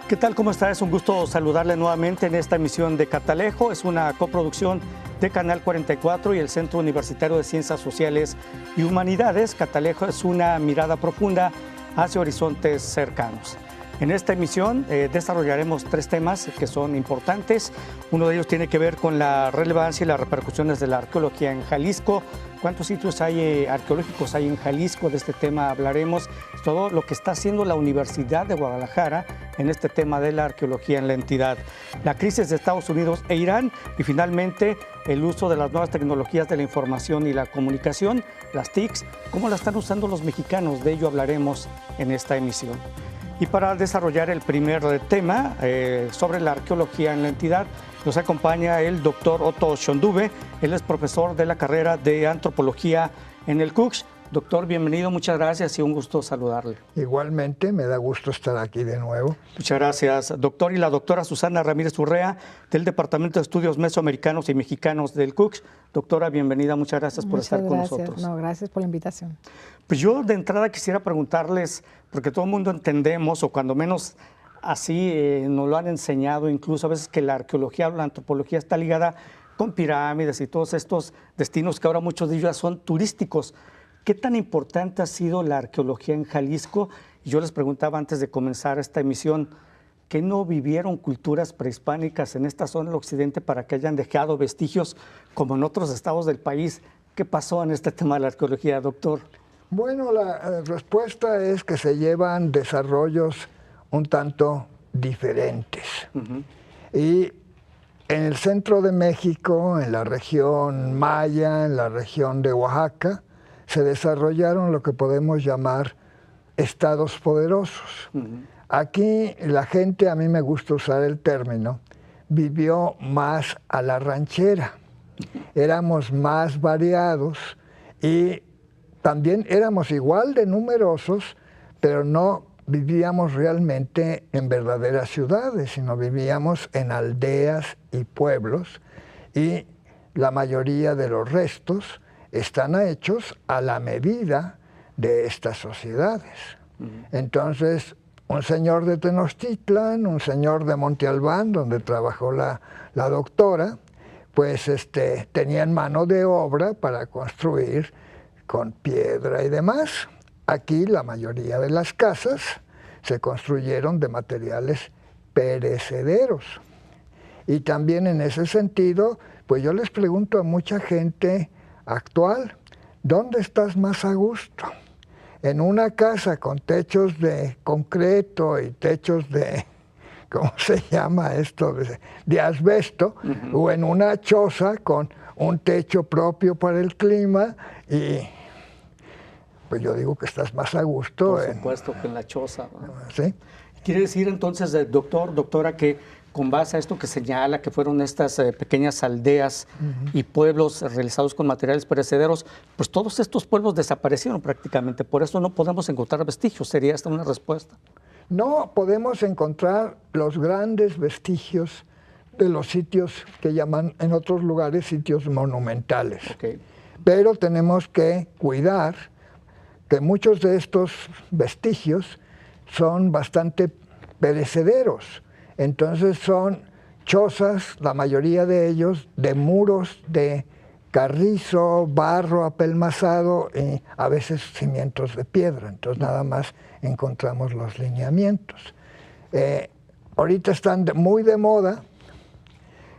¿Qué tal? ¿Cómo está? Es un gusto saludarle nuevamente en esta emisión de Catalejo. Es una coproducción de Canal 44 y el Centro Universitario de Ciencias Sociales y Humanidades. Catalejo es una mirada profunda hacia horizontes cercanos. En esta emisión desarrollaremos 3 temas que son importantes. Uno de ellos tiene que ver con la relevancia y las repercusiones de la arqueología en Jalisco. ¿Cuántos sitios arqueológicos hay en Jalisco? De este tema hablaremos. Todo lo que está haciendo la Universidad de Guadalajara en este tema de la arqueología en la entidad. La crisis de Estados Unidos e Irán y finalmente el uso de las nuevas tecnologías de la información y la comunicación, las TICs, cómo las están usando los mexicanos. De ello hablaremos en esta emisión. Y para desarrollar el primer tema sobre la arqueología en la entidad, nos acompaña el doctor Otto Schönduwe. Él es profesor de la carrera de Antropología en el CUCS. Doctor, bienvenido, muchas gracias y un gusto saludarle. Igualmente, me da gusto estar aquí de nuevo. Muchas gracias, doctor. Y la doctora Susana Ramírez Urrea, del Departamento de Estudios Mesoamericanos y Mexicanos del CUCS. Doctora, bienvenida, muchas gracias por estar con nosotros. No, gracias por la invitación. Pues yo de entrada quisiera preguntarles, porque todo el mundo entendemos, o cuando menos así nos lo han enseñado, incluso a veces que la arqueología o la antropología está ligada con pirámides y todos estos destinos que ahora muchos de ellos ya son turísticos. ¿Qué tan importante ha sido la arqueología en Jalisco? Y yo les preguntaba antes de comenzar esta emisión, ¿qué no vivieron culturas prehispánicas en esta zona del occidente para que hayan dejado vestigios como en otros estados del país? ¿Qué pasó en este tema de la arqueología, doctor? Bueno, la respuesta es que se llevan desarrollos un tanto diferentes. Y en el centro de México, en la región maya, en la región de Oaxaca, se desarrollaron lo que podemos llamar estados poderosos. Aquí la gente, a mí me gusta usar el término, vivió más a la ranchera. Éramos más variados y también éramos igual de numerosos, pero no vivíamos realmente en verdaderas ciudades, sino vivíamos en aldeas y pueblos, y la mayoría de los restos están hechos a la medida de estas sociedades. Entonces, un señor de Tenochtitlan, un señor de Monte Albán, donde trabajó la doctora, pues tenían mano de obra para construir con piedra y demás. Aquí la mayoría de las casas se construyeron de materiales perecederos. Y también en ese sentido, pues yo les pregunto a mucha gente actual, ¿dónde estás más a gusto? ¿En una casa con techos de concreto y techos de, ¿cómo se llama esto? De asbesto, o en una choza con un techo propio para el clima? Y pues yo digo que estás más a gusto. Por supuesto que en la choza, ¿no? ¿Sí? Quiere decir entonces, doctora, que con base a esto que señala que fueron estas pequeñas aldeas y pueblos realizados con materiales perecederos, pues todos estos pueblos desaparecieron prácticamente, por eso no podemos encontrar vestigios. ¿Sería esta una respuesta? No podemos encontrar los grandes vestigios de los sitios que llaman en otros lugares sitios monumentales. Okay. Pero tenemos que cuidar que muchos de estos vestigios son bastante perecederos. Entonces son chozas, la mayoría de ellos, de muros de carrizo, barro apelmazado y a veces cimientos de piedra. Entonces nada más encontramos los lineamientos. Ahorita están muy de moda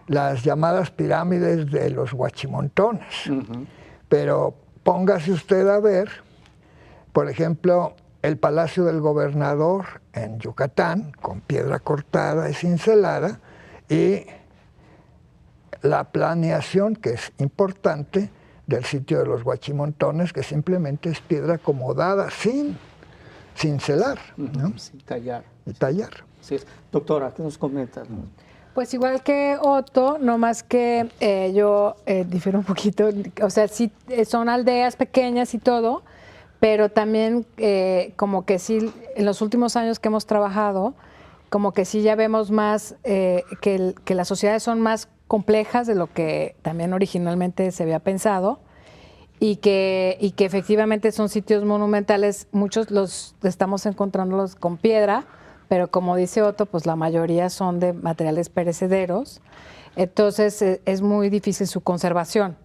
las llamadas pirámides de los Huachimontones. Pero póngase usted a ver, por ejemplo, el Palacio del Gobernador en Yucatán, con piedra cortada y cincelada, y la planeación, que es importante, del sitio de los Huachimontones, que simplemente es piedra acomodada sin cincelar, ¿no? Sin tallar. Y tallar. Así es. Doctora, ¿qué nos comentas? Pues igual que Otto, no más que yo difiero un poquito, o sea, sí son aldeas pequeñas y todo, pero también como que sí, en los últimos años que hemos trabajado, como que sí ya vemos más que las sociedades son más complejas de lo que también originalmente se había pensado y que efectivamente son sitios monumentales, muchos los estamos encontrándolos con piedra, pero como dice Otto, pues la mayoría son de materiales perecederos, entonces es muy difícil su conservación.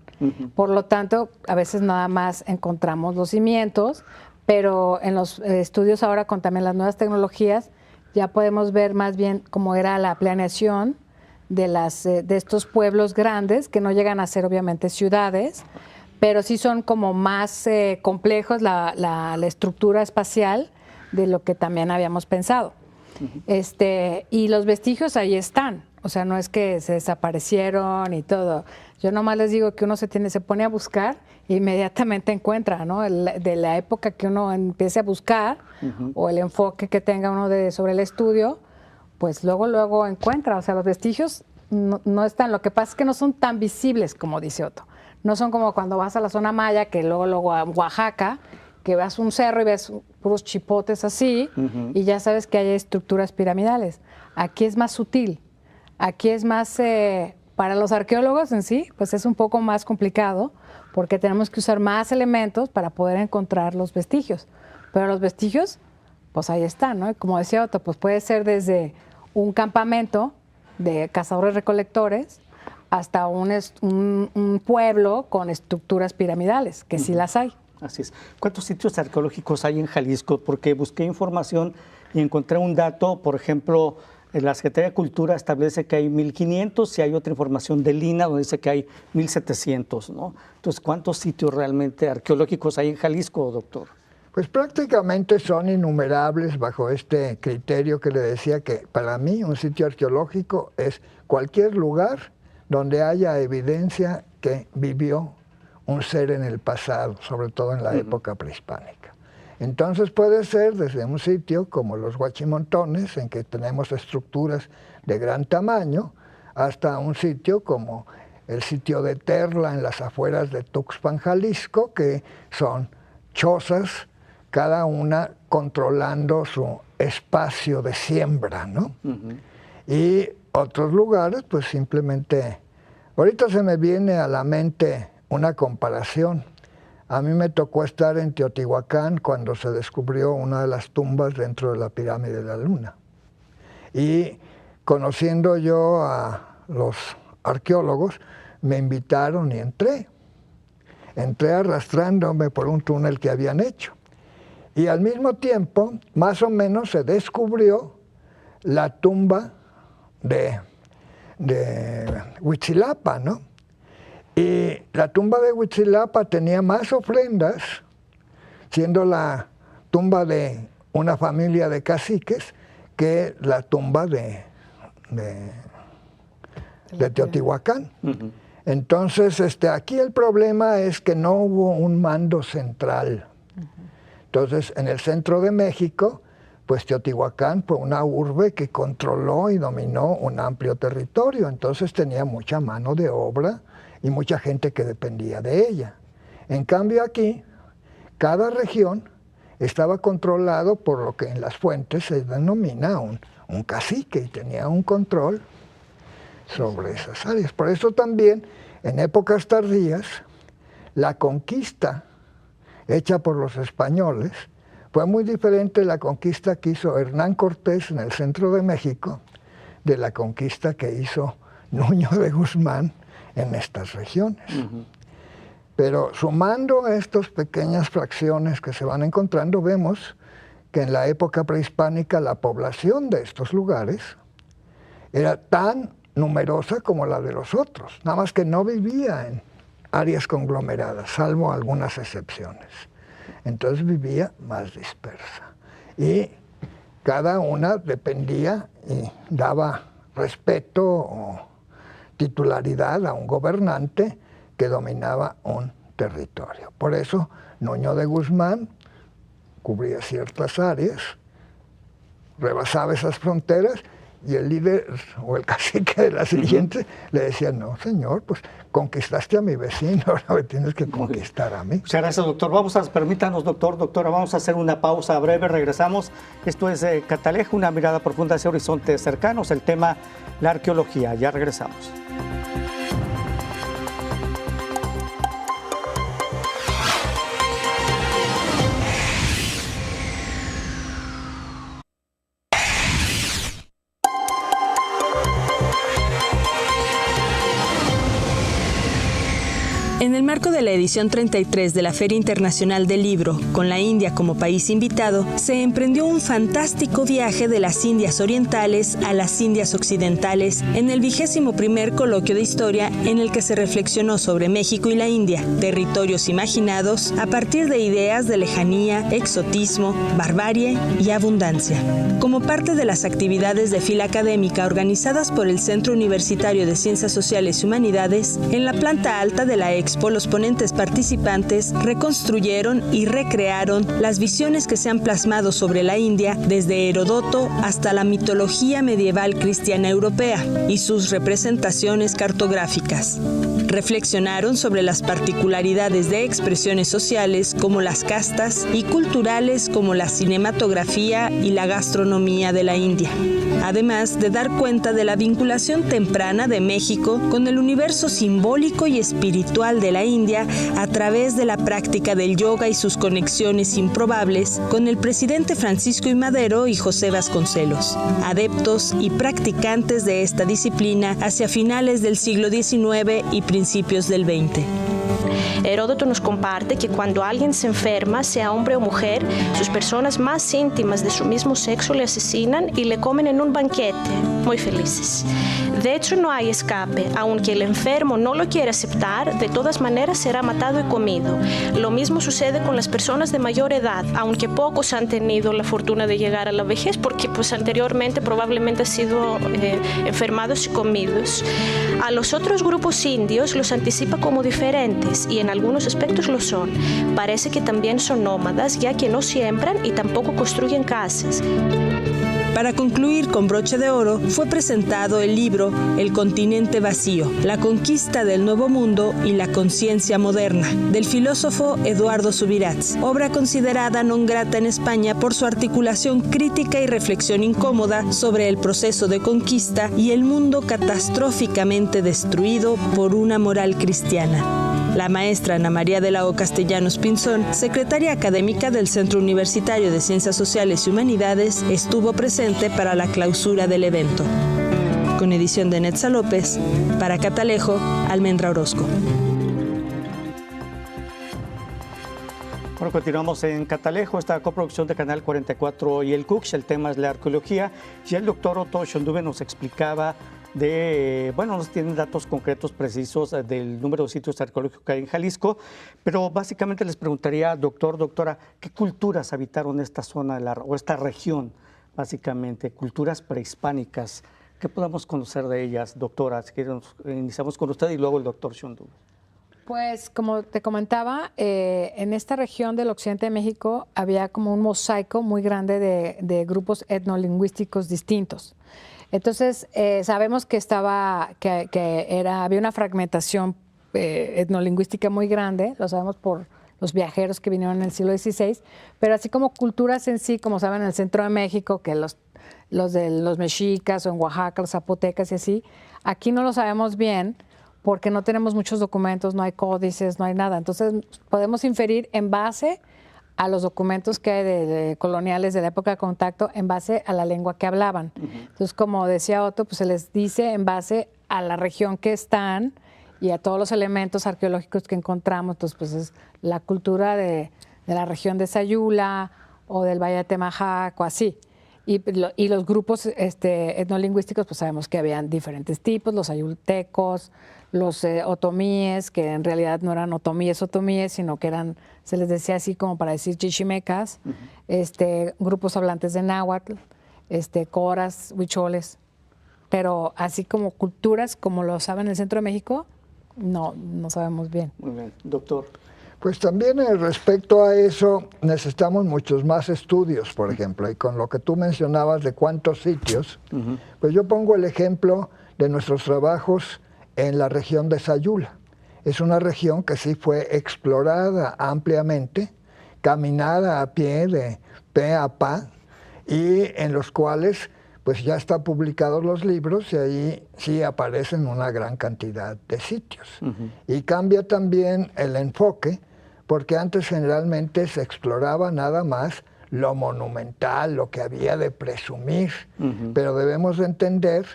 Por lo tanto, a veces nada más encontramos los cimientos, pero en los estudios ahora con también las nuevas tecnologías ya podemos ver más bien cómo era la planeación de estos pueblos grandes, que no llegan a ser obviamente ciudades, pero sí son como más complejos la estructura espacial de lo que también habíamos pensado. Y los vestigios ahí están, o sea, no es que se desaparecieron y todo. Yo nomás les digo que uno se pone a buscar e inmediatamente encuentra, ¿no? De la época que uno empiece a buscar o el enfoque que tenga uno sobre el estudio, pues luego encuentra. O sea, los vestigios no están. Lo que pasa es que no son tan visibles, como dice Otto. No son como cuando vas a la zona maya, que luego a Oaxaca, que vas a un cerro y ves puros chipotes así, y ya sabes que hay estructuras piramidales. Aquí es más sutil. Aquí es más, para los arqueólogos en sí, pues es un poco más complicado, porque tenemos que usar más elementos para poder encontrar los vestigios. Pero los vestigios, pues ahí están, ¿no? Y como decía Otto, pues puede ser desde un campamento de cazadores-recolectores hasta un pueblo con estructuras piramidales, que sí las hay. Así es. ¿Cuántos sitios arqueológicos hay en Jalisco? Porque busqué información y encontré un dato, por ejemplo, en la Secretaría de Cultura establece que hay 1,500 y hay otra información de Lina donde dice que hay 1,700, ¿no? Entonces, ¿cuántos sitios realmente arqueológicos hay en Jalisco, doctor? Pues prácticamente son innumerables bajo este criterio que le decía, que para mí un sitio arqueológico es cualquier lugar donde haya evidencia que vivió un ser en el pasado, sobre todo en la época prehispánica. Entonces puede ser desde un sitio como los Huachimontones, en que tenemos estructuras de gran tamaño, hasta un sitio como el sitio de Terla en las afueras de Tuxpan, Jalisco, que son chozas, cada una controlando su espacio de siembra, ¿no? Y otros lugares, pues simplemente, ahorita se me viene a la mente una comparación. A mí me tocó estar en Teotihuacán cuando se descubrió una de las tumbas dentro de la pirámide de la Luna. Y conociendo yo a los arqueólogos, me invitaron y entré. Entré arrastrándome por un túnel que habían hecho. Y al mismo tiempo, más o menos, se descubrió la tumba de Huitzilapa, ¿no? Y la tumba de Huitzilapa tenía más ofrendas, siendo la tumba de una familia de caciques, que la tumba de Teotihuacán. Entonces, aquí el problema es que no hubo un mando central. Entonces, en el centro de México, pues Teotihuacán fue una urbe que controló y dominó un amplio territorio. Entonces tenía mucha mano de obra y mucha gente que dependía de ella. En cambio aquí, cada región estaba controlado por lo que en las fuentes se denomina un cacique, y tenía un control sobre esas áreas. Por eso también, en épocas tardías, la conquista hecha por los españoles fue muy diferente de la conquista que hizo Hernán Cortés en el centro de México, de la conquista que hizo Nuño de Guzmán en estas regiones. Pero sumando estas pequeñas fracciones que se van encontrando, vemos que en la época prehispánica la población de estos lugares era tan numerosa como la de los otros, nada más que no vivía en áreas conglomeradas, salvo algunas excepciones. Entonces vivía más dispersa. Y cada una dependía y daba respeto o titularidad a un gobernante que dominaba un territorio. Por eso Nuño de Guzmán cubría ciertas áreas, rebasaba esas fronteras, y el líder o el cacique de la siguiente le decía, no, señor, pues conquistaste a mi vecino, ahora me tienes que conquistar a mí. Muchas gracias, doctor. Permítanos, doctora, vamos a hacer una pausa breve, regresamos. Esto es Catalejo, una mirada profunda hacia horizontes cercanos, el tema, la arqueología. Ya regresamos. En el marco de la edición 33 de la Feria Internacional del Libro, con la India como país invitado, se emprendió un fantástico viaje de las Indias Orientales a las Indias Occidentales en el 21º Coloquio de Historia, en el que se reflexionó sobre México y la India, territorios imaginados a partir de ideas de lejanía, exotismo, barbarie y abundancia. Como parte de las actividades de fila académica organizadas por el Centro Universitario de Ciencias Sociales y Humanidades, en la planta alta de la Expo, los ponentes participantes reconstruyeron y recrearon las visiones que se han plasmado sobre la India desde Heródoto hasta la mitología medieval cristiana europea y sus representaciones cartográficas. Reflexionaron sobre las particularidades de expresiones sociales como las castas y culturales como la cinematografía y la gastronomía de la India, además de dar cuenta de la vinculación temprana de México con el universo simbólico y espiritual de la India a través de la práctica del yoga y sus conexiones improbables con el presidente Francisco I. Madero y José Vasconcelos, adeptos y practicantes de esta disciplina hacia finales del siglo XIX y principios del XX. Heródoto nos comparte que cuando alguien se enferma, sea hombre o mujer, sus personas más íntimas de su mismo sexo le asesinan y le comen en un banquete, muy felices. De hecho, no hay escape. Aunque el enfermo no lo quiera aceptar, de todas maneras será matado y comido. Lo mismo sucede con las personas de mayor edad, aunque pocos han tenido la fortuna de llegar a la vejez, porque pues anteriormente probablemente han sido enfermados y comidos. A los otros grupos indios los anticipa como diferentes, y en algunos aspectos lo son. Parece que también son nómadas, ya que no siembran y tampoco construyen casas. Para concluir con broche de oro, fue presentado el libro El continente vacío, la conquista del Nuevo Mundo y la conciencia moderna, del filósofo Eduardo Subirats, obra considerada non grata en España por su articulación crítica y reflexión incómoda sobre el proceso de conquista y el mundo catastróficamente destruido por una moral cristiana. La maestra Ana María de la O. Castellanos Pinzón, secretaria académica del Centro Universitario de Ciencias Sociales y Humanidades, estuvo presente para la clausura del evento. Con edición de Netza López, para Catalejo, Almendra Orozco. Bueno, continuamos en Catalejo, esta coproducción de Canal 44 y el CUCH. El tema es la arqueología y el doctor Otto Schönduve nos explicaba nos tienen datos concretos, precisos del número de sitios arqueológicos que hay en Jalisco, pero básicamente les preguntaría, doctora, ¿qué culturas habitaron esta zona o esta región, básicamente? Culturas prehispánicas. ¿Qué podemos conocer de ellas, doctora? Si quieren, iniciamos con usted y luego el doctor Schönduve. Pues, como te comentaba, en esta región del occidente de México había como un mosaico muy grande de grupos etnolingüísticos distintos. Entonces, sabemos que había una fragmentación etnolingüística muy grande, lo sabemos por los viajeros que vinieron en el siglo XVI, pero así como culturas en sí, como saben, en el centro de México, que los de los mexicas o en Oaxaca, los zapotecas y así, aquí no lo sabemos bien porque no tenemos muchos documentos, no hay códices, no hay nada. Entonces, podemos inferir en base a los documentos que hay de coloniales de la época de contacto en base a la lengua que hablaban. Entonces, como decía Otto, pues se les dice en base a la región que están y a todos los elementos arqueológicos que encontramos. Entonces, pues es la cultura de la región de Sayula o del Valle de Temajac o así. Y los grupos etnolingüísticos, pues sabemos que habían diferentes tipos, los ayultecos, los otomíes, que en realidad no eran otomíes, sino que se les decía así como para decir chichimecas, grupos hablantes de náhuatl, coras, huicholes, pero así como culturas, como lo saben en el centro de México, no sabemos bien. Muy bien, doctor. Pues también respecto a eso necesitamos muchos más estudios, por ejemplo, y con lo que tú mencionabas de cuántos sitios, pues yo pongo el ejemplo de nuestros trabajos en la región de Sayula. Es una región que sí fue explorada ampliamente, caminada a pie, de pe a pa, y en los cuales pues ya están publicados los libros y ahí sí aparecen una gran cantidad de sitios. Y cambia también el enfoque, porque antes generalmente se exploraba nada más lo monumental, lo que había de presumir, pero debemos de entender,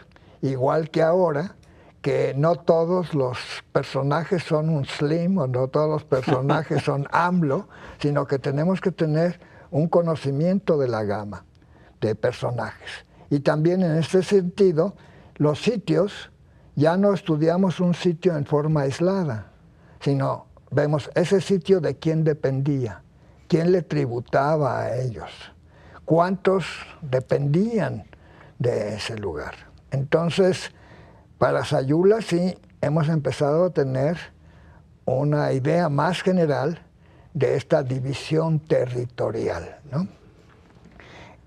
igual que ahora, que no todos los personajes son un Slim o no todos los personajes son AMLO, sino que tenemos que tener un conocimiento de la gama de personajes. Y también en este sentido, los sitios, ya no estudiamos un sitio en forma aislada, sino vemos ese sitio de quién dependía, quién le tributaba a ellos, cuántos dependían de ese lugar. Entonces, para Sayula sí hemos empezado a tener una idea más general de esta división territorial, ¿no?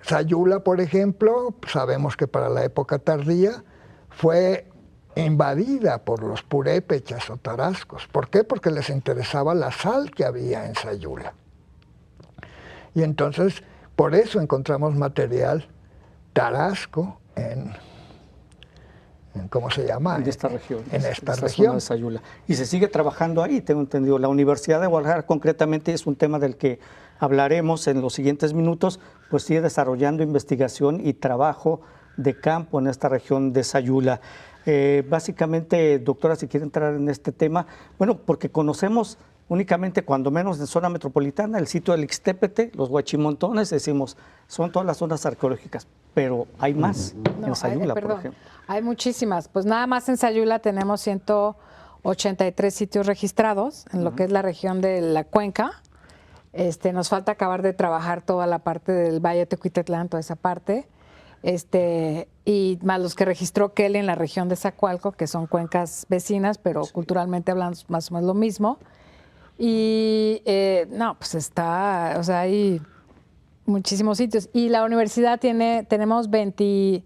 Sayula, por ejemplo, sabemos que para la época tardía fue invadida por los purépechas o tarascos. ¿Por qué? Porque les interesaba la sal que había en Sayula. Y entonces, por eso encontramos material tarasco en ¿cómo se llama? En esta región. En esta zona región. de Sayula. Y se sigue trabajando ahí, tengo entendido. La Universidad de Guadalajara, concretamente, es un tema del que hablaremos en los siguientes minutos, pues sigue desarrollando investigación y trabajo de campo en esta región de Sayula. Básicamente, doctora, si quiere entrar en este tema, bueno, porque conocemos únicamente, cuando menos en zona metropolitana, el sitio del Ixtépetl, los Huachimontones, decimos, son todas las zonas arqueológicas, pero hay más en Sayula, por ejemplo. Hay muchísimas. Pues nada más en Sayula tenemos 183 sitios registrados en lo que es la región de la Cuenca. Nos falta acabar de trabajar toda la parte del Valle de Tecuitetlán, toda esa parte. Y más los que registró Kelly en la región de Zacualco, que son cuencas vecinas, pero culturalmente hablando más o menos lo mismo. Y no, pues está, o sea, hay muchísimos sitios. Y la universidad tenemos 29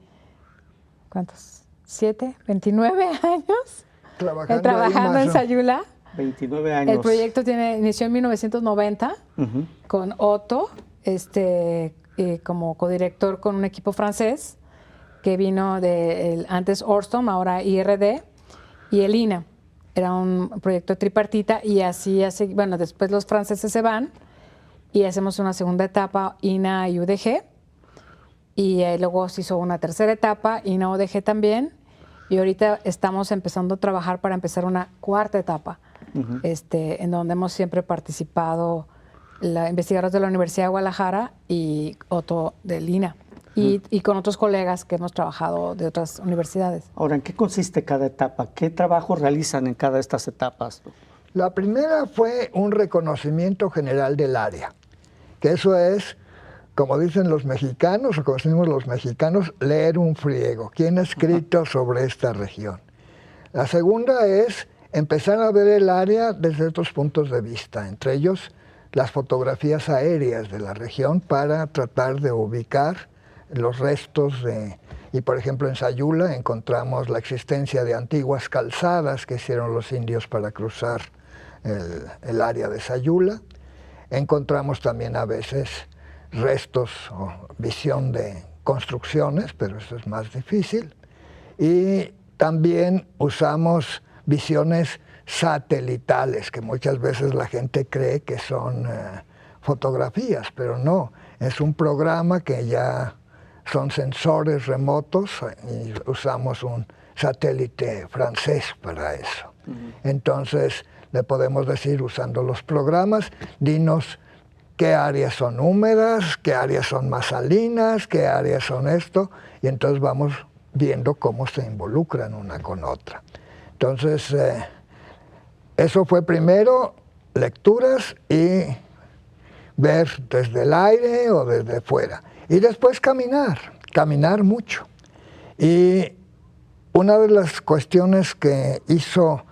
años trabajando en Sayula. 29 años. El proyecto inició en 1990 con Otto, como codirector con un equipo francés que vino antes Orstom, ahora IRD, y el INA. Era un proyecto tripartita y bueno, después los franceses se van y hacemos una segunda etapa, INA y UDG, y luego se hizo una tercera etapa, INA, UDG también, y ahorita estamos empezando a trabajar para empezar una cuarta etapa, en donde hemos siempre participado investigadores de la Universidad de Guadalajara y Otto del INA. Y con otros colegas que hemos trabajado de otras universidades. Ahora, ¿en qué consiste cada etapa? ¿Qué trabajo realizan en cada de estas etapas? La primera fue un reconocimiento general del área, que eso es, como dicen los mexicanos, o como decimos los mexicanos, leer un friego. ¿Quién ha escrito sobre esta región? La segunda es empezar a ver el área desde otros puntos de vista, entre ellos las fotografías aéreas de la región para tratar de ubicar los restos y por ejemplo en Sayula encontramos la existencia de antiguas calzadas que hicieron los indios para cruzar el área de Sayula. Encontramos también a veces restos o visión de construcciones, pero eso es más difícil. Y también usamos visiones satelitales, que muchas veces la gente cree que son fotografías, pero no, es un programa que ya son sensores remotos y usamos un satélite francés para eso. Entonces, le podemos decir, usando los programas, dinos qué áreas son húmedas, qué áreas son más salinas, qué áreas son esto, y entonces vamos viendo cómo se involucran una con otra. Entonces, eso fue primero, lecturas y ver desde el aire o desde fuera. Y después caminar mucho. Y una de las cuestiones que hizo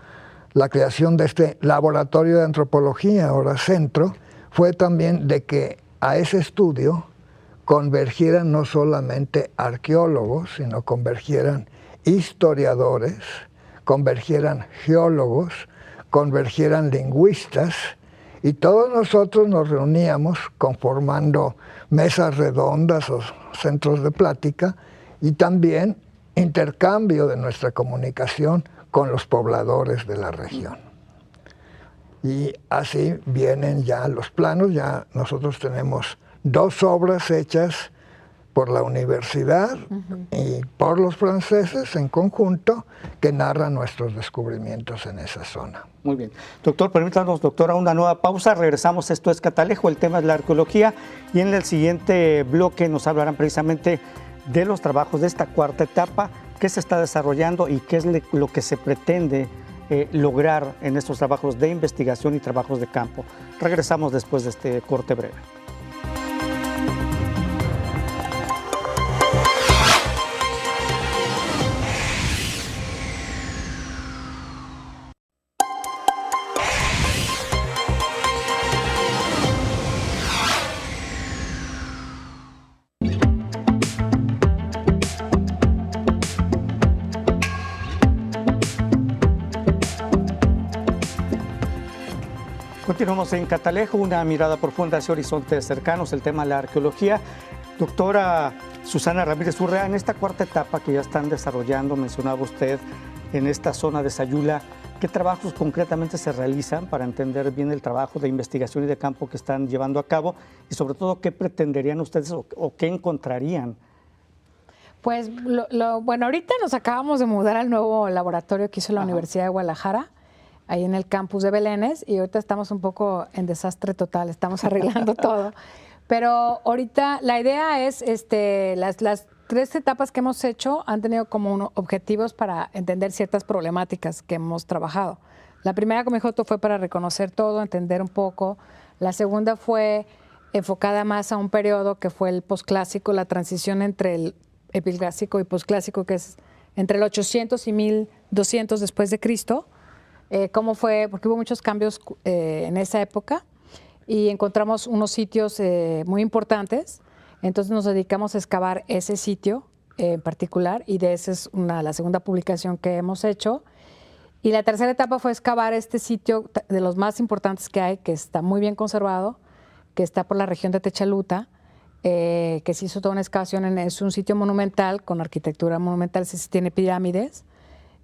la creación de este laboratorio de antropología, ahora centro, fue también de que a ese estudio convergieran no solamente arqueólogos, sino convergieran historiadores, convergieran geólogos, convergieran lingüistas, y todos nosotros nos reuníamos conformando mesas redondas o centros de plática y también intercambio de nuestra comunicación con los pobladores de la región. Y así vienen ya los planos, ya nosotros tenemos 2 obras hechas por la universidad y por los franceses en conjunto, que narran nuestros descubrimientos en esa zona. Muy bien. Doctor, permítanos, doctora, una nueva pausa. Regresamos. Esto es Catalejo, el tema es la arqueología. Y en el siguiente bloque nos hablarán precisamente de los trabajos de esta cuarta etapa, qué se está desarrollando y qué es lo que se pretende lograr en estos trabajos de investigación y trabajos de campo. Regresamos después de este corte breve. Continuamos en Catalejo, una mirada profunda hacia horizontes cercanos, el tema de la arqueología. Doctora Susana Ramírez Urrea, en esta cuarta etapa que ya están desarrollando, mencionaba usted, en esta zona de Sayula, ¿qué trabajos concretamente se realizan para entender bien el trabajo de investigación y de campo que están llevando a cabo? Y sobre todo, ¿qué pretenderían ustedes o qué encontrarían? Pues, bueno, ahorita nos acabamos de mudar al nuevo laboratorio que hizo la Universidad de Guadalajara, ahí en el campus de Belénes, y ahorita estamos un poco en desastre total, estamos arreglando todo. Pero ahorita la idea es, las 3 etapas que hemos hecho han tenido como objetivos para entender ciertas problemáticas que hemos trabajado. La primera, como dijo Otto, fue para reconocer todo, entender un poco. La segunda fue enfocada más a un periodo que fue el posclásico, la transición entre el epiclásico y posclásico, que es entre el 800 y 1200 después de Cristo. Cómo fue, porque hubo muchos cambios en esa época y encontramos unos sitios muy importantes, entonces nos dedicamos a excavar ese sitio en particular y de esa es la segunda publicación que hemos hecho. Y la tercera etapa fue excavar este sitio de los más importantes que hay, que está muy bien conservado, que está por la región de Techaluta, que se hizo toda una excavación, es un sitio monumental, con arquitectura monumental, sí tiene pirámides.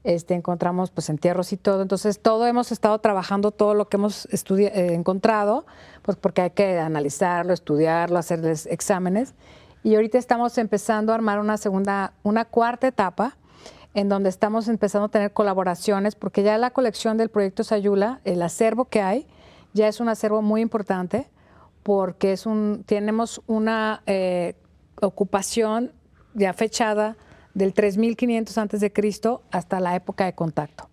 Encontramos pues entierros y todo, entonces todo hemos estado trabajando, todo lo que hemos encontrado, pues porque hay que analizarlo, estudiarlo, hacerles exámenes, y ahorita estamos empezando a armar una cuarta etapa, en donde estamos empezando a tener colaboraciones, porque ya la colección del proyecto Sayula, el acervo que hay, ya es un acervo muy importante, porque tenemos una ocupación ya fechada del 3500 antes de Cristo hasta la época de contacto.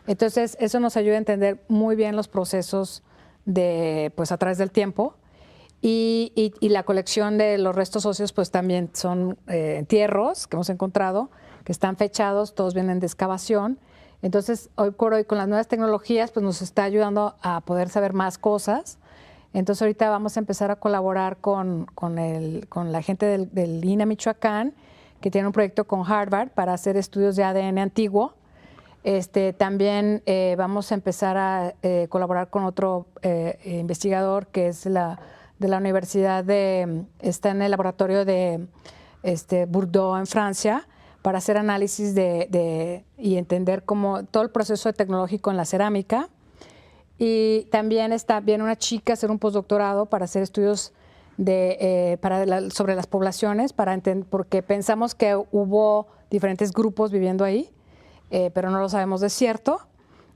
Entonces, eso nos ayuda a entender muy bien los procesos pues a través del tiempo y la colección de los restos óseos pues también son entierros que hemos encontrado, que están fechados, todos vienen de excavación. Entonces, hoy por hoy con las nuevas tecnologías pues nos está ayudando a poder saber más cosas. Entonces, ahorita vamos a empezar a colaborar con la gente del INA Michoacán, que tiene un proyecto con Harvard para hacer estudios de ADN antiguo. También vamos a empezar a colaborar con otro investigador que es de la universidad está en el laboratorio de Bordeaux en Francia, para hacer análisis y entender todo el proceso tecnológico en la cerámica. Y también viene una chica a hacer un postdoctorado para hacer estudios sobre las poblaciones, porque pensamos que hubo diferentes grupos viviendo ahí, pero no lo sabemos de cierto.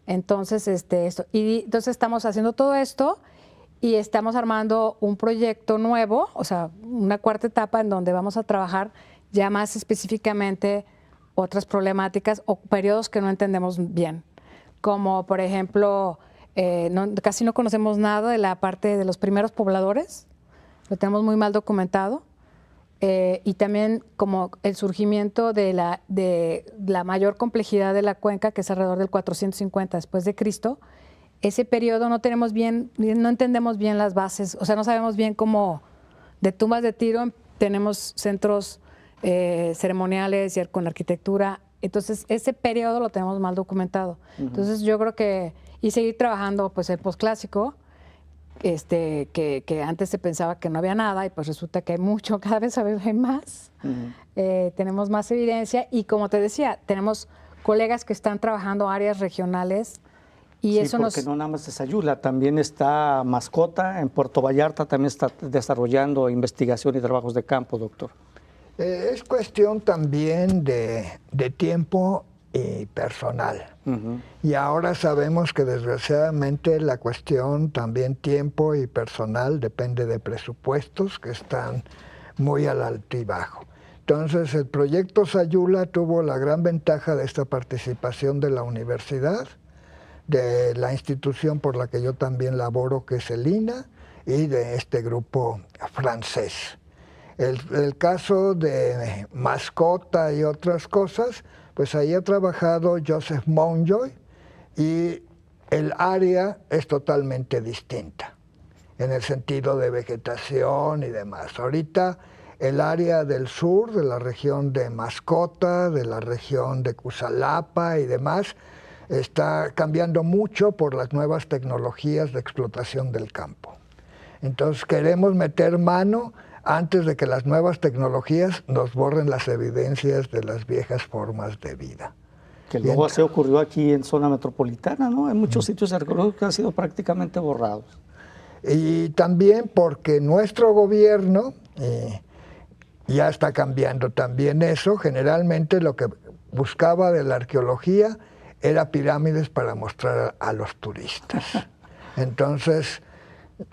Entonces, entonces estamos haciendo todo esto y estamos armando un proyecto nuevo, o sea, una cuarta etapa en donde vamos a trabajar ya más específicamente otras problemáticas o periodos que no entendemos bien, como por ejemplo, casi no conocemos nada de la parte de los primeros pobladores. Lo tenemos muy mal documentado, y también como el surgimiento de la mayor complejidad de la cuenca, que es alrededor del 450 después de Cristo. Ese periodo no entendemos bien las bases, o sea, no sabemos bien cómo de tumbas de Tiro tenemos centros ceremoniales y con arquitectura. Entonces, ese periodo lo tenemos mal documentado. Entonces, yo creo que, y seguir trabajando pues el posclásico, que antes se pensaba que no había nada y pues resulta que hay mucho, cada vez hay más. Tenemos más evidencia y como te decía, tenemos colegas que están trabajando áreas regionales y eso porque no nada más es Sayula, también está Mascota, en Puerto Vallarta también está desarrollando investigación y trabajos de campo, doctor. Es cuestión también de tiempo y personal. Y ahora sabemos que desgraciadamente la cuestión también tiempo y personal depende de presupuestos que están muy al altibajo. Entonces el proyecto Sayula tuvo la gran ventaja de esta participación de la universidad, de la institución por la que yo también laboro, que es el INA, y de este grupo francés. El caso de mascota y otras cosas, pues ahí ha trabajado Joseph Monjoy y el área es totalmente distinta en el sentido de vegetación y demás. Ahorita el área del sur, de la región de Mascota, de la región de Cusalapa y demás, está cambiando mucho por las nuevas tecnologías de explotación del campo. Entonces queremos meter mano antes de que las nuevas tecnologías nos borren las evidencias de las viejas formas de vida. Que luego se ocurrió aquí en zona metropolitana, ¿no? En muchos sitios arqueológicos que han sido prácticamente borrados. Y también porque nuestro gobierno ya está cambiando también eso. Generalmente lo que buscaba de la arqueología era pirámides para mostrar a los turistas. Entonces,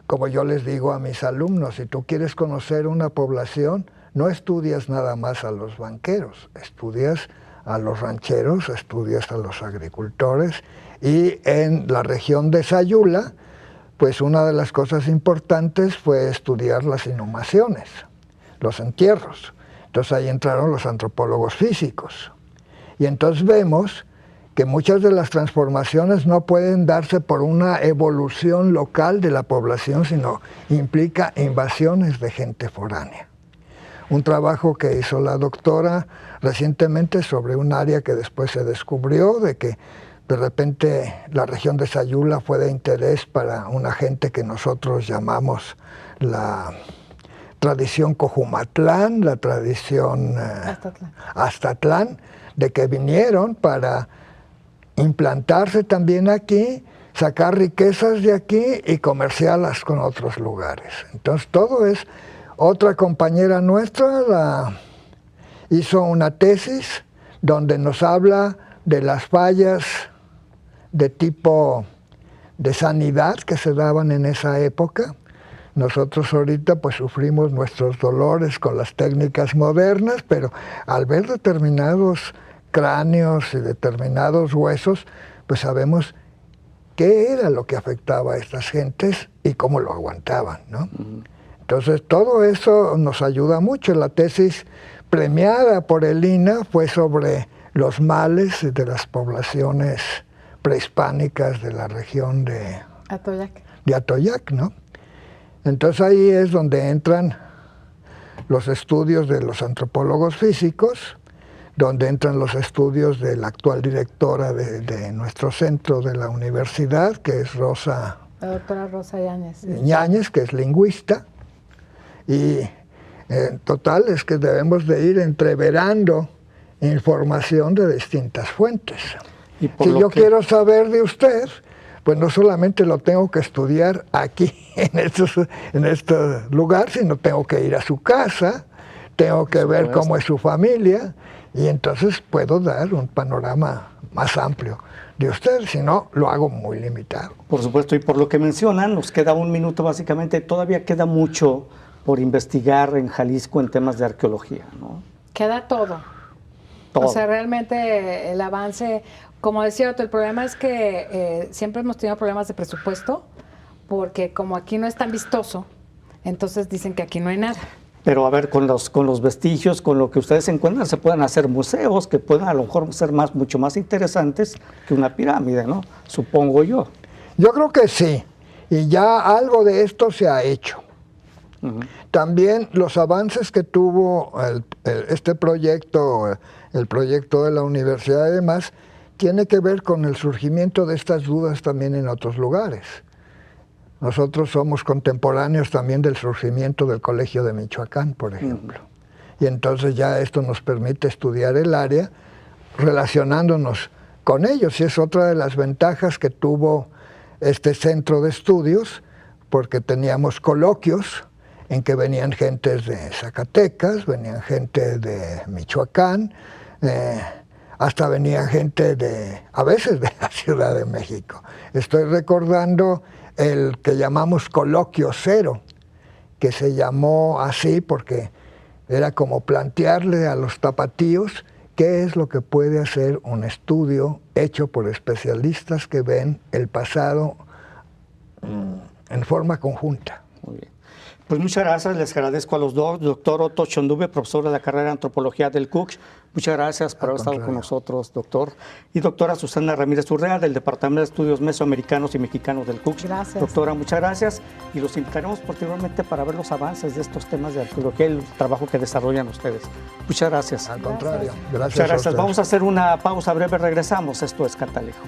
como yo les digo a mis alumnos, si tú quieres conocer una población, no estudias nada más a los banqueros, estudias a los rancheros, estudias a los agricultores, y en la región de Sayula, pues una de las cosas importantes fue estudiar las inhumaciones, los entierros. Entonces ahí entraron los antropólogos físicos. Y entonces vemos que muchas de las transformaciones no pueden darse por una evolución local de la población, sino implica invasiones de gente foránea. Un trabajo que hizo la doctora recientemente sobre un área que después se descubrió, de que de repente la región de Sayula fue de interés para una gente que nosotros llamamos la tradición Cojumatlán, la tradición Aztatlán, de que vinieron para implantarse también aquí, sacar riquezas de aquí y comerciarlas con otros lugares. Entonces todo es, otra compañera nuestra hizo una tesis donde nos habla de las fallas de tipo de sanidad que se daban en esa época. Nosotros ahorita pues sufrimos nuestros dolores con las técnicas modernas, pero al ver determinados cráneos y determinados huesos, pues sabemos qué era lo que afectaba a estas gentes y cómo lo aguantaban, ¿no? Entonces todo eso nos ayuda mucho. La tesis premiada por el INA fue sobre los males de las poblaciones prehispánicas de la región de Atoyac, ¿no? Entonces ahí es donde entran los estudios de los antropólogos físicos, donde entran los estudios de la actual directora de nuestro centro de la universidad, que es la doctora Rosa Yáñez. Yáñez, que es lingüista. Y en total es que debemos de ir entreverando información de distintas fuentes. Si yo quiero saber de usted, pues no solamente lo tengo que estudiar aquí, en este lugar, sino tengo que ir a su casa, tengo que ver cómo es su familia, y entonces puedo dar un panorama más amplio de usted, si no, lo hago muy limitado. Por supuesto, y por lo que mencionan, nos queda un minuto básicamente, todavía queda mucho por investigar en Jalisco en temas de arqueología, ¿no? Queda todo. O sea, realmente el avance, como decía Otto, el problema es que siempre hemos tenido problemas de presupuesto, porque como aquí no es tan vistoso, entonces dicen que aquí no hay nada. Pero a ver, con los vestigios, con lo que ustedes encuentran, se pueden hacer museos que pueden a lo mejor ser mucho más interesantes que una pirámide, ¿no? Supongo yo. Yo creo que sí, y ya algo de esto se ha hecho. También los avances que tuvo este proyecto, el proyecto de la universidad y demás, tiene que ver con el surgimiento de estas dudas también en otros lugares. Nosotros somos contemporáneos también del surgimiento del Colegio de Michoacán, por ejemplo. Y entonces ya esto nos permite estudiar el área relacionándonos con ellos. Y es otra de las ventajas que tuvo este centro de estudios, porque teníamos coloquios en que venían gentes de Zacatecas, venían gente de Michoacán, hasta venía gente a veces de la Ciudad de México. Estoy recordando el que llamamos Coloquio Cero, que se llamó así porque era como plantearle a los tapatíos qué es lo que puede hacer un estudio hecho por especialistas que ven el pasado en forma conjunta. Muy bien. Pues muchas gracias, les agradezco a los dos. Doctor Otto Schondube, profesor de la carrera de Antropología del CUCSH, muchas gracias por haber estado con nosotros, doctor. Y doctora Susana Ramírez Urrea, del Departamento de Estudios Mesoamericanos y Mexicanos del CUCSH. Gracias. Doctora, muchas gracias. Y los invitaremos posteriormente para ver los avances de estos temas de arqueología y el trabajo que desarrollan ustedes. Muchas gracias. Al contrario, gracias. Muchas gracias. Vamos a hacer una pausa breve, regresamos. Esto es Catalejo.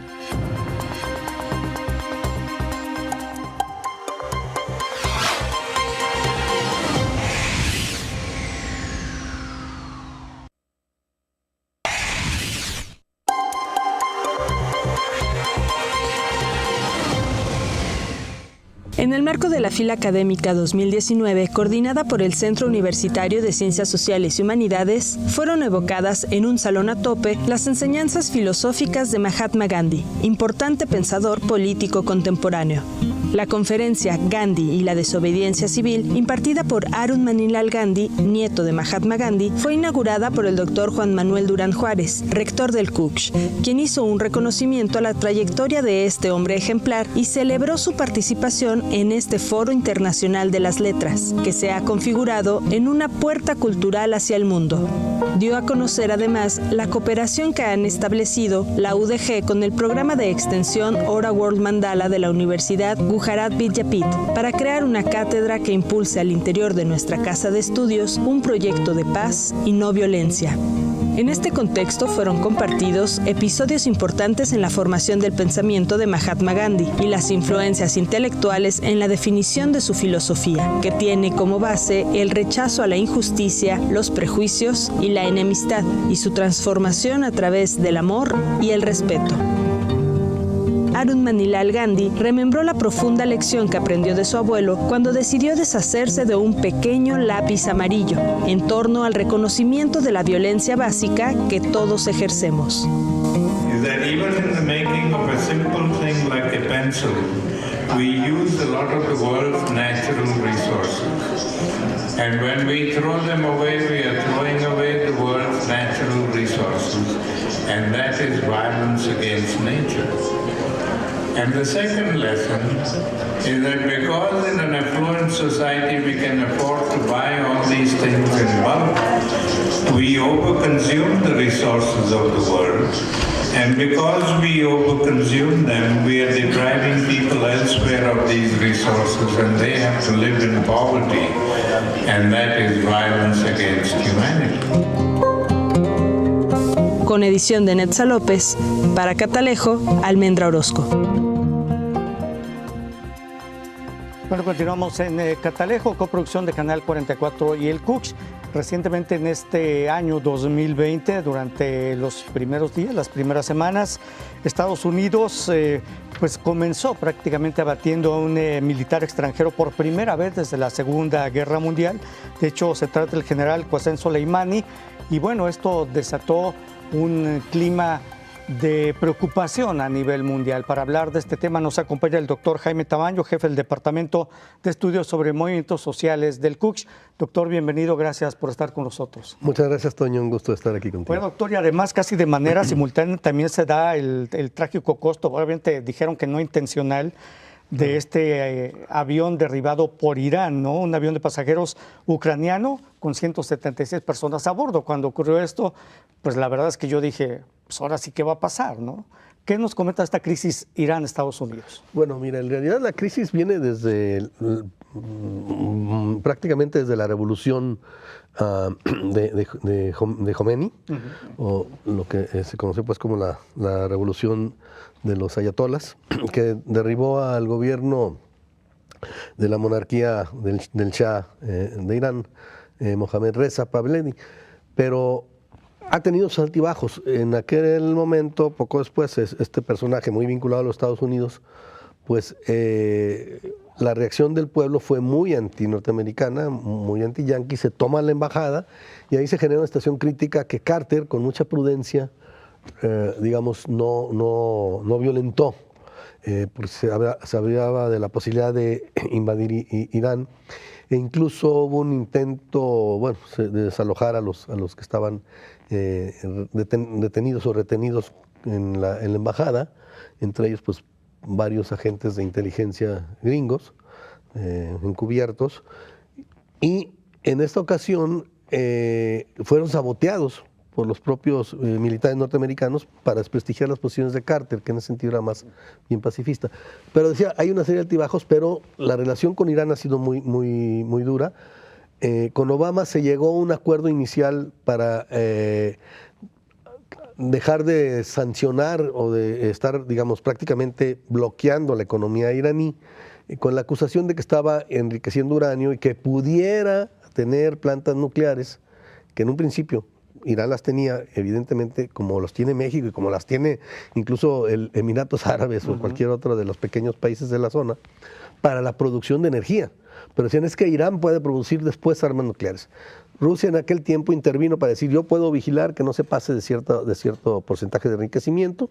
En el marco de la Fila Académica 2019, coordinada por el Centro Universitario de Ciencias Sociales y Humanidades, fueron evocadas en un salón a tope las enseñanzas filosóficas de Mahatma Gandhi, importante pensador político contemporáneo. La conferencia Gandhi y la desobediencia civil, impartida por Arun Manilal Gandhi, nieto de Mahatma Gandhi, fue inaugurada por el doctor Juan Manuel Durán Juárez, rector del CUCSH, quien hizo un reconocimiento a la trayectoria de este hombre ejemplar y celebró su participación en este Foro Internacional de las Letras, que se ha configurado en una puerta cultural hacia el mundo. Dio a conocer además la cooperación que han establecido la UDG con el programa de extensión Ora World Mandala de la Universidad Gujarat Vidyapith para crear una cátedra que impulse al interior de nuestra casa de estudios un proyecto de paz y no violencia. En este contexto fueron compartidos episodios importantes en la formación del pensamiento de Mahatma Gandhi y las influencias intelectuales en la definición de su filosofía, que tiene como base el rechazo a la injusticia, los prejuicios y la enemistad, y su transformación a través del amor y el respeto. Arun Manilal Gandhi remembró la profunda lección que aprendió de su abuelo cuando decidió deshacerse de un pequeño lápiz amarillo en torno al reconocimiento de la violencia básica que todos ejercemos. Is that even in the making of a simple thing like a pencil, we use a lot of the world's natural resources. And when we throw them away, we are throwing away the world's natural resources. And that is violence against nature. And the second lesson is that because in an affluent society we can afford to buy all these things in bulk, we overconsume the resources of the world. And because we overconsume them, we are depriving people elsewhere of these resources, and they have to live in poverty. And that is violence against humanity. Con edición de Netza López, para Catalejo, Almendra Orozco. Bueno, continuamos en Catalejo, coproducción de Canal 44 y el CUCSH. Recientemente en este año 2020, durante los primeros días, las primeras semanas, Estados Unidos pues comenzó prácticamente abatiendo a un militar extranjero por primera vez desde la Segunda Guerra Mundial. De hecho, se trata del general Qasem Soleimani, y bueno, esto desató un clima de preocupación a nivel mundial. Para hablar de este tema nos acompaña el doctor Jaime Tamayo, jefe del Departamento de Estudios sobre Movimientos Sociales del CUCSH. Doctor, bienvenido, gracias por estar con nosotros. Muchas gracias, Toño, un gusto estar aquí contigo. Bueno, doctor, y además casi de manera simultánea también se da el trágico costo, obviamente dijeron que no intencional, de este avión derribado por Irán, ¿no? Un avión de pasajeros ucraniano con 176 personas a bordo. Cuando ocurrió esto, pues la verdad es que yo dije, pues ahora sí que va a pasar, ¿no? ¿Qué nos comenta esta crisis Irán-Estados Unidos? Bueno, mira, en realidad la crisis viene desde prácticamente desde la revolución de Khomeini, o lo que se conoce pues como la revolución de los ayatolás, que derribó al gobierno de la monarquía del Shah de Irán, Mohammad Reza Pahlavi, pero ha tenido sus altibajos. En aquel momento, poco después, este personaje muy vinculado a los Estados Unidos, pues la reacción del pueblo fue muy anti-norteamericana, muy anti-yanqui, se toma la embajada y ahí se genera una situación crítica que Carter, con mucha prudencia, digamos, no violentó, porque se hablaba de la posibilidad de invadir Irán, e incluso hubo un intento, bueno, de desalojar a los que estaban detenidos o retenidos en la embajada, entre ellos pues varios agentes de inteligencia gringos encubiertos, y en esta ocasión fueron saboteados por los propios militares norteamericanos para desprestigiar las posiciones de Carter, que en ese sentido era más bien pacifista. Pero decía, hay una serie de altibajos, pero la relación con Irán ha sido muy dura. Con Obama se llegó a un acuerdo inicial para dejar de sancionar o de estar, digamos, prácticamente bloqueando la economía iraní, con la acusación de que estaba enriqueciendo uranio y que pudiera tener plantas nucleares, que en un principio Irán las tenía, evidentemente, como los tiene México y como las tiene incluso el Emiratos Árabes o cualquier otro de los pequeños países de la zona, para la producción de energía. Pero decían, es que Irán puede producir después armas nucleares. Rusia en aquel tiempo intervino para decir, yo puedo vigilar que no se pase de cierto porcentaje de enriquecimiento,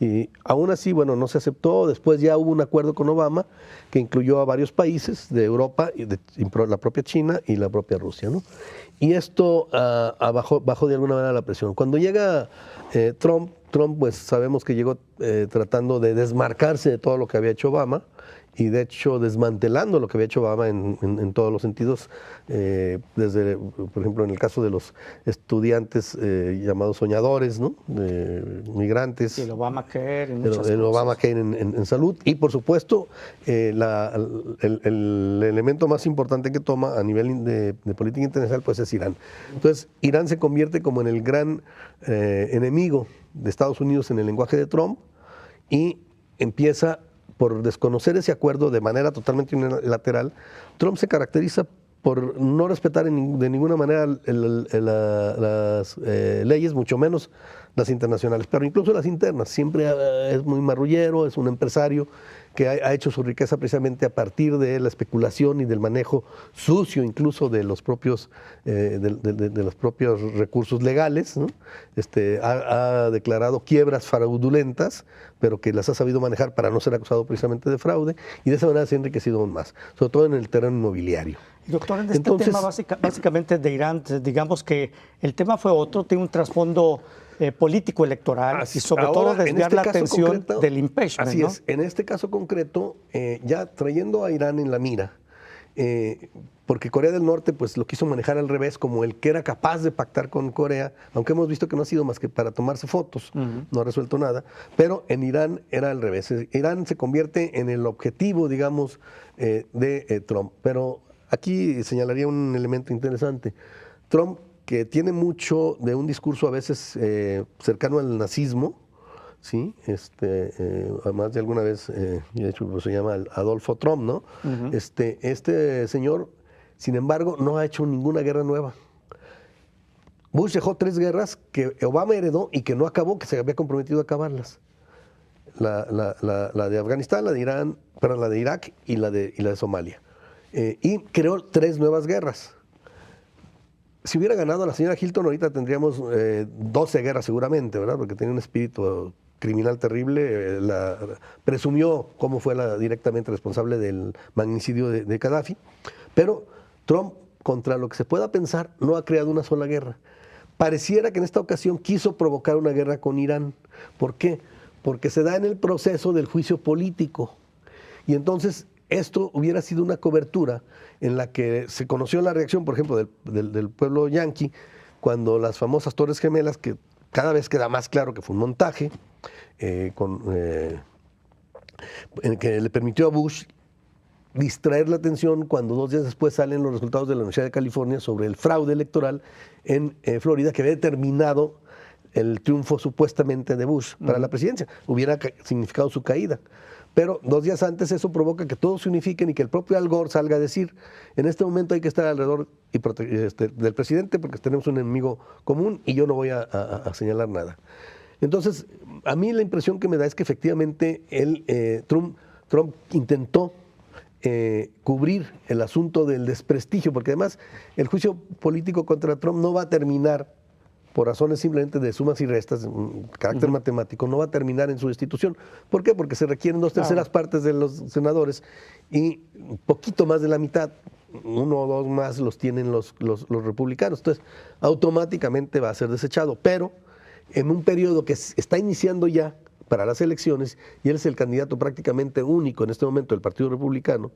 y aún así, bueno, no se aceptó. Después ya hubo un acuerdo con Obama que incluyó a varios países de Europa, y la propia China y la propia Rusia, ¿no? Y esto bajó de alguna manera la presión. Cuando llega Trump, pues sabemos que llegó tratando de desmarcarse de todo lo que había hecho Obama, y de hecho desmantelando lo que había hecho Obama en todos los sentidos, desde, por ejemplo, en el caso de los estudiantes llamados soñadores, ¿no? Migrantes. El Obamacare, el Obamacare en salud, y por supuesto el elemento más importante que toma a nivel de política internacional pues es Irán. Entonces Irán se convierte como en el gran enemigo de Estados Unidos en el lenguaje de Trump, y empieza, por desconocer ese acuerdo de manera totalmente unilateral, Trump se caracteriza por no respetar de ninguna manera las leyes, mucho menos las internacionales, pero incluso las internas. Siempre es muy marrullero, es un empresario que ha hecho su riqueza precisamente a partir de la especulación y del manejo sucio incluso de los propios, de los propios recursos legales, ¿no? Ha declarado quiebras fraudulentas, pero que las ha sabido manejar para no ser acusado precisamente de fraude, y de esa manera se ha enriquecido aún más, sobre todo en el terreno inmobiliario. Y doctor, en este tema básicamente de Irán, digamos que el tema fue otro, tiene un trasfondo político electoral, y sobre todo desviar la atención del impeachment. Así es, en este caso concreto, ya trayendo a Irán en la mira, porque Corea del Norte pues lo quiso manejar al revés, como el que era capaz de pactar con Corea, aunque hemos visto que no ha sido más que para tomarse fotos, no ha resuelto nada, pero en Irán era al revés. Irán se convierte en el objetivo, digamos, de Trump. Pero aquí señalaría un elemento interesante. Trump, que tiene mucho de un discurso a veces cercano al nazismo, ¿sí? Además de alguna vez, de hecho pues, se llama Adolfo Trump, ¿no? Este señor, sin embargo, no ha hecho ninguna guerra nueva. Bush dejó 3 guerras que Obama heredó y que no acabó, que se había comprometido a acabarlas. La de Afganistán, la de Irán, perdón, la de Irak y la de Somalia. Y creó 3 nuevas guerras. Si hubiera ganado la señora Hilton, ahorita tendríamos 12 guerras seguramente, ¿verdad? Porque tenía un espíritu criminal terrible. Presumió cómo fue la directamente responsable del magnicidio de Gaddafi. Pero Trump, contra lo que se pueda pensar, no ha creado una sola guerra. Pareciera que en esta ocasión quiso provocar una guerra con Irán. ¿Por qué? Porque se da en el proceso del juicio político. Y entonces esto hubiera sido una cobertura en la que se conoció la reacción, por ejemplo, del pueblo yanqui, cuando las famosas Torres Gemelas, que cada vez queda más claro que fue un montaje, que le permitió a Bush distraer la atención cuando 2 días después salen los resultados de la Universidad de California sobre el fraude electoral en Florida, que había determinado el triunfo supuestamente de Bush para la presidencia. Hubiera significado su caída. Pero 2 días antes eso provoca que todos se unifiquen y que el propio Al Gore salga a decir, en este momento hay que estar alrededor del presidente porque tenemos un enemigo común y yo no voy a señalar nada. Entonces, a mí la impresión que me da es que efectivamente Trump intentó cubrir el asunto del desprestigio, porque además el juicio político contra Trump no va a terminar por razones simplemente de sumas y restas, carácter matemático, no va a terminar en su destitución. ¿Por qué? Porque se requieren 2/3 partes de los senadores y poquito más de la mitad, 1 o 2 más los tienen los republicanos. Entonces, automáticamente va a ser desechado, pero en un periodo que está iniciando ya para las elecciones, y él es el candidato prácticamente único en este momento del Partido Republicano,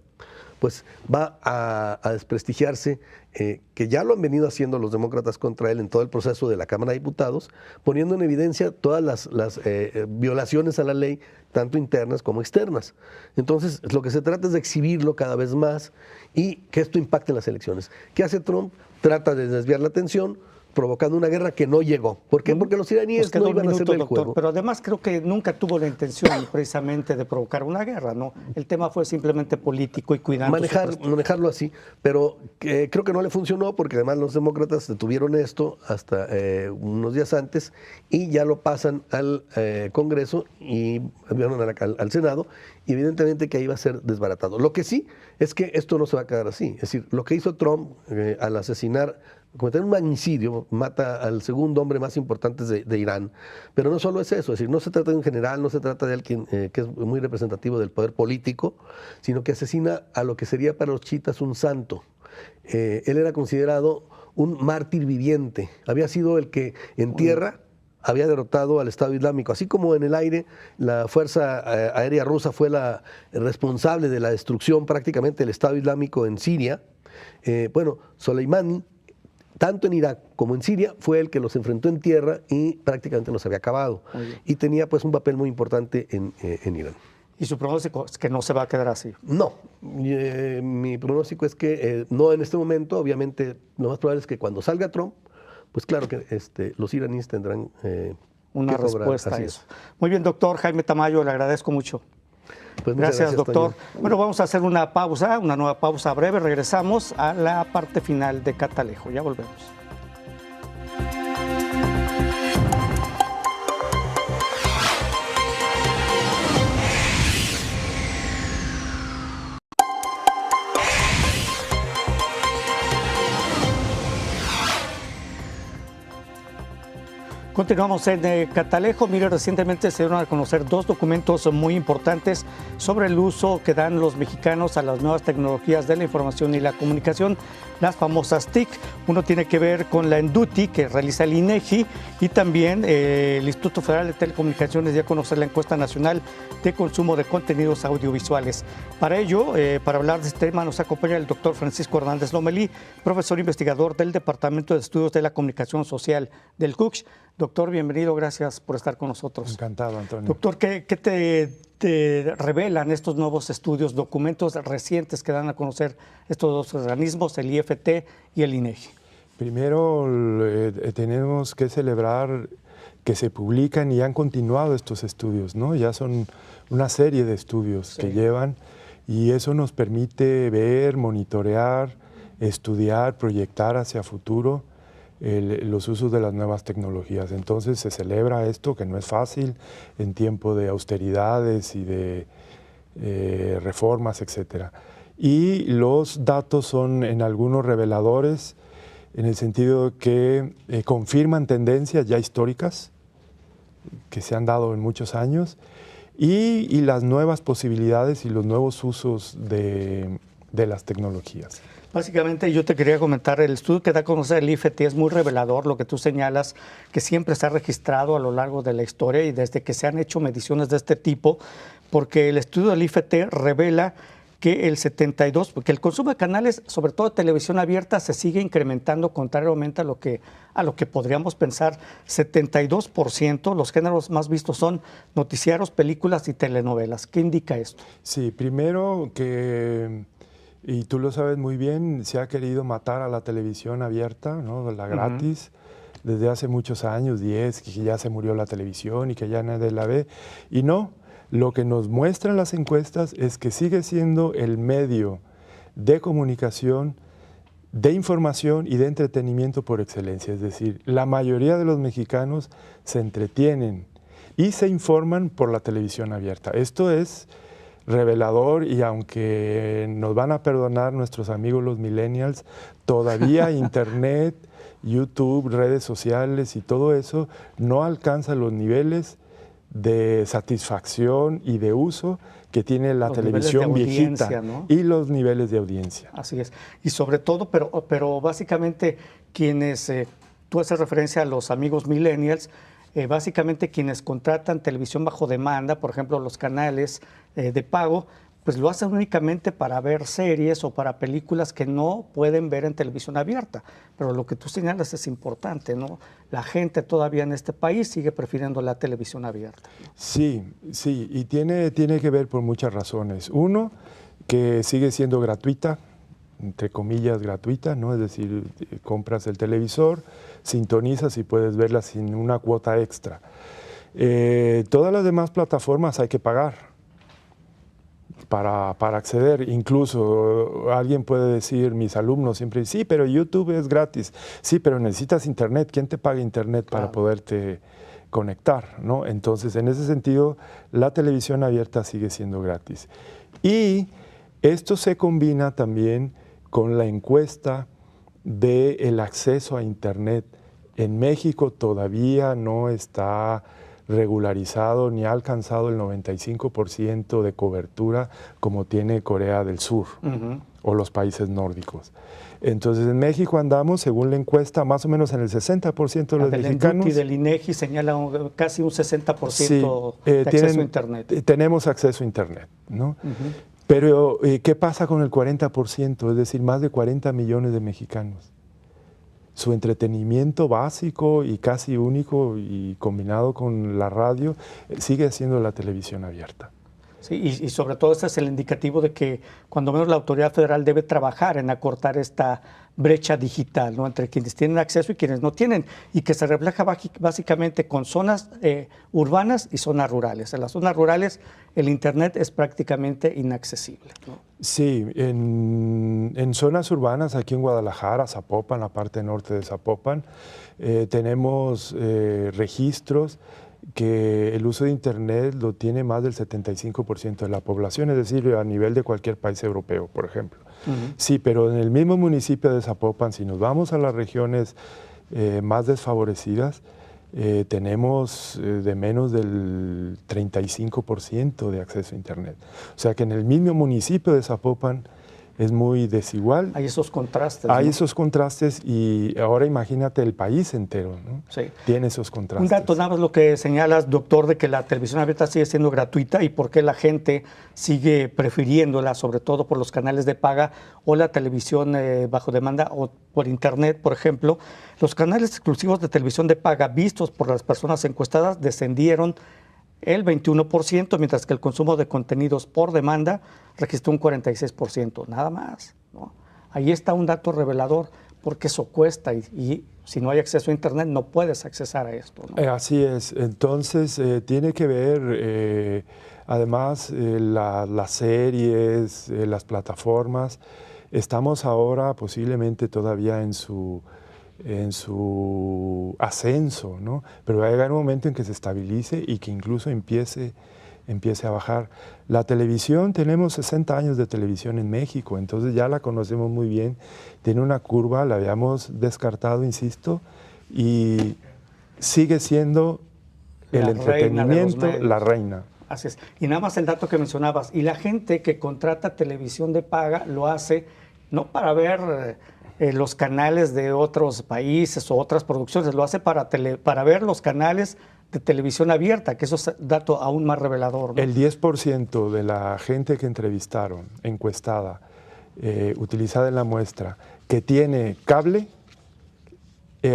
pues va a desprestigiarse, que ya lo han venido haciendo los demócratas contra él en todo el proceso de la Cámara de Diputados, poniendo en evidencia todas las violaciones a la ley, tanto internas como externas. Entonces, lo que se trata es de exhibirlo cada vez más y que esto impacte en las elecciones. ¿Qué hace Trump? Trata de desviar la atención, provocando una guerra que no llegó. ¿Por qué? Porque los iraníes no iban a hacer el juego. Pero además creo que nunca tuvo la intención precisamente de provocar una guerra, ¿no? El tema fue simplemente político y cuidando manejarlo así, pero creo que no le funcionó porque además los demócratas detuvieron esto hasta unos días antes y ya lo pasan al Congreso y al Senado, y evidentemente que ahí va a ser desbaratado. Lo que sí es que esto no se va a quedar así. Es decir, lo que hizo Trump al asesinar, cometer un magnicidio, mata al segundo hombre más importante de Irán. Pero no solo es eso, es decir, no se trata de un general, no se trata de alguien que es muy representativo del poder político, sino que asesina a lo que sería para los chiitas un santo. Él era considerado un mártir viviente, había sido el que en tierra había derrotado al Estado Islámico, así como en el aire la Fuerza Aérea Rusa fue la responsable de la destrucción prácticamente del Estado Islámico en Siria. Bueno, Soleimani, tanto en Irak como en Siria, fue el que los enfrentó en tierra y prácticamente los había acabado. Y tenía pues un papel muy importante en Irán. ¿Y su pronóstico es que no se va a quedar así? No, mi pronóstico es que no en este momento. Obviamente lo más probable es que cuando salga Trump, pues claro que los iraníes tendrán una respuesta a eso. Muy bien, doctor Jaime Tamayo, le agradezco mucho. Pues gracias, doctor. Toño. Bueno, vamos a hacer una pausa, una nueva pausa breve. Regresamos a la parte final de Catalejo. Ya volvemos. Continuamos en Catalejo. Mire, recientemente se dieron a conocer 2 documentos muy importantes sobre el uso que dan los mexicanos a las nuevas tecnologías de la información y la comunicación, las famosas TIC. Uno tiene que ver con la ENDUTI, que realiza el INEGI, y también el Instituto Federal de Telecomunicaciones dio a conocer la Encuesta Nacional de Consumo de Contenidos Audiovisuales. Para ello, para hablar de este tema, nos acompaña el doctor Francisco Hernández Lomelí, profesor investigador del Departamento de Estudios de la Comunicación Social del CUCH. Doctor, bienvenido, gracias por estar con nosotros. Encantado, Antonio. Doctor, ¿qué te revelan estos nuevos estudios, documentos recientes que dan a conocer estos 2 organismos, el IFT y el INEGI? Primero, tenemos que celebrar que se publican y han continuado estos estudios, ¿no? Ya son una serie de estudios que llevan, y eso nos permite ver, monitorear, estudiar, proyectar hacia futuro los usos de las nuevas tecnologías. Entonces se celebra esto, que no es fácil en tiempo de austeridades y de reformas, etc. Y los datos son en algunos reveladores, en el sentido que confirman tendencias ya históricas que se han dado en muchos años, y las nuevas posibilidades y los nuevos usos de las tecnologías. Básicamente yo te quería comentar, el estudio que da a conocer el IFT es muy revelador, lo que tú señalas, que siempre se ha registrado a lo largo de la historia y desde que se han hecho mediciones de este tipo, porque el estudio del IFT revela que porque el consumo de canales, sobre todo de televisión abierta, se sigue incrementando contrariamente a lo que podríamos pensar. 72%, los géneros más vistos son noticiarios, películas y telenovelas. ¿Qué indica esto? Sí, primero que, y tú lo sabes muy bien, se ha querido matar a la televisión abierta, ¿no? La gratis, desde hace muchos años, 10, que ya se murió la televisión y que ya nadie la ve. Y no, lo que nos muestran las encuestas es que sigue siendo el medio de comunicación, de información y de entretenimiento por excelencia. Es decir, la mayoría de los mexicanos se entretienen y se informan por la televisión abierta. Esto es revelador, y aunque nos van a perdonar nuestros amigos los millennials, todavía Internet, YouTube, redes sociales y todo eso no alcanza los niveles de satisfacción y de uso que tiene la televisión viejita, ¿no? Y los niveles de audiencia. Así es. Y sobre todo, pero básicamente quienes, tú haces referencia a los amigos millennials, básicamente quienes contratan televisión bajo demanda, por ejemplo los canales de pago, pues lo hacen únicamente para ver series o para películas que no pueden ver en televisión abierta. Pero lo que tú señalas es importante, ¿no? La gente todavía en este país sigue prefiriendo la televisión abierta, ¿no? Sí, y tiene que ver por muchas razones. Uno, que sigue siendo gratuita, entre comillas gratuita, ¿no? Es decir, compras el televisor, sintonizas y puedes verla sin una cuota extra. Todas las demás plataformas hay que pagar para acceder. Incluso alguien puede decir, mis alumnos siempre dicen, sí, pero YouTube es gratis. Sí, pero necesitas internet. ¿Quién te paga internet para poderte conectar, ¿no? Entonces, en ese sentido, la televisión abierta sigue siendo gratis. Y esto se combina también con la encuesta del acceso a internet. En México todavía no está regularizado ni ha alcanzado el 95% de cobertura como tiene Corea del Sur o los países nórdicos. Entonces en México andamos, según la encuesta, más o menos en el 60% de los mexicanos. Y del INEGI señala casi un 60% de acceso a internet. Tenemos acceso a internet, ¿no? Pero ¿qué pasa con el 40%? Es decir, más de 40 millones de mexicanos. Su entretenimiento básico y casi único y combinado con la radio sigue siendo la televisión abierta. Sí, y sobre todo ese es el indicativo de que cuando menos la autoridad federal debe trabajar en acortar esta brecha digital, ¿no? Entre quienes tienen acceso y quienes no tienen, y que se refleja básicamente con zonas urbanas y zonas rurales. En las zonas rurales el internet es prácticamente inaccesible, ¿no? Sí, en zonas urbanas, aquí en Guadalajara, Zapopan, la parte norte de Zapopan, tenemos registros que el uso de internet lo tiene más del 75% de la población, es decir, a nivel de cualquier país europeo, por ejemplo. Sí, pero en el mismo municipio de Zapopan, si nos vamos a las regiones más desfavorecidas, tenemos de menos del 35% de acceso a internet. O sea que en el mismo municipio de Zapopan es muy desigual. Hay esos contrastes. Hay esos contrastes, y ahora imagínate el país entero, ¿no? Sí. Tiene esos contrastes. Un dato nada más lo que señalas, doctor, de que la televisión abierta sigue siendo gratuita y por qué la gente sigue prefiriéndola, sobre todo por los canales de paga o la televisión bajo demanda o por internet, por ejemplo. Los canales exclusivos de televisión de paga vistos por las personas encuestadas descendieron el 21%, mientras que el consumo de contenidos por demanda registró un 46%, nada más, ¿no? Ahí está un dato revelador, porque eso cuesta y si no hay acceso a internet no puedes accesar a esto, ¿no? Así es, entonces tiene que ver además las series, las plataformas. Estamos ahora posiblemente todavía en su ascenso, ¿no? Pero va a llegar un momento en que se estabilice y que incluso empiece a bajar. La televisión, tenemos 60 años de televisión en México, entonces ya la conocemos muy bien. Tiene una curva, la habíamos descartado, insisto, y sigue siendo el entretenimiento, la reina. Así es. Y nada más el dato que mencionabas, y la gente que contrata televisión de paga lo hace no para ver los canales de otros países o otras producciones, lo hace para ver los canales de televisión abierta, que eso es dato aún más revelador, ¿no? El 10% de la gente que entrevistaron, encuestada, utilizada en la muestra, que tiene cable,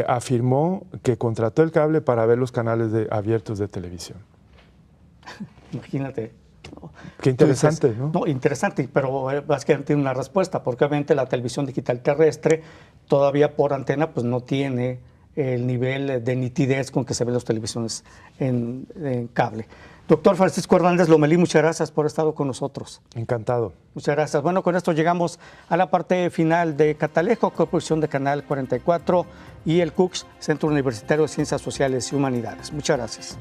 afirmó que contrató el cable para ver los canales abiertos de televisión. Imagínate. ¿no? Qué interesante, dices, ¿no? No, interesante, pero básicamente tiene una respuesta, porque obviamente la televisión digital terrestre todavía por antena pues no tiene el nivel de nitidez con que se ven las televisiones en cable. Doctor Francisco Hernández Lomelí, muchas gracias por haber estado con nosotros. Encantado. Muchas gracias. Bueno, con esto llegamos a la parte final de Catalejo, coproducción de Canal 44 y el CUCS, Centro Universitario de Ciencias Sociales y Humanidades. Muchas gracias.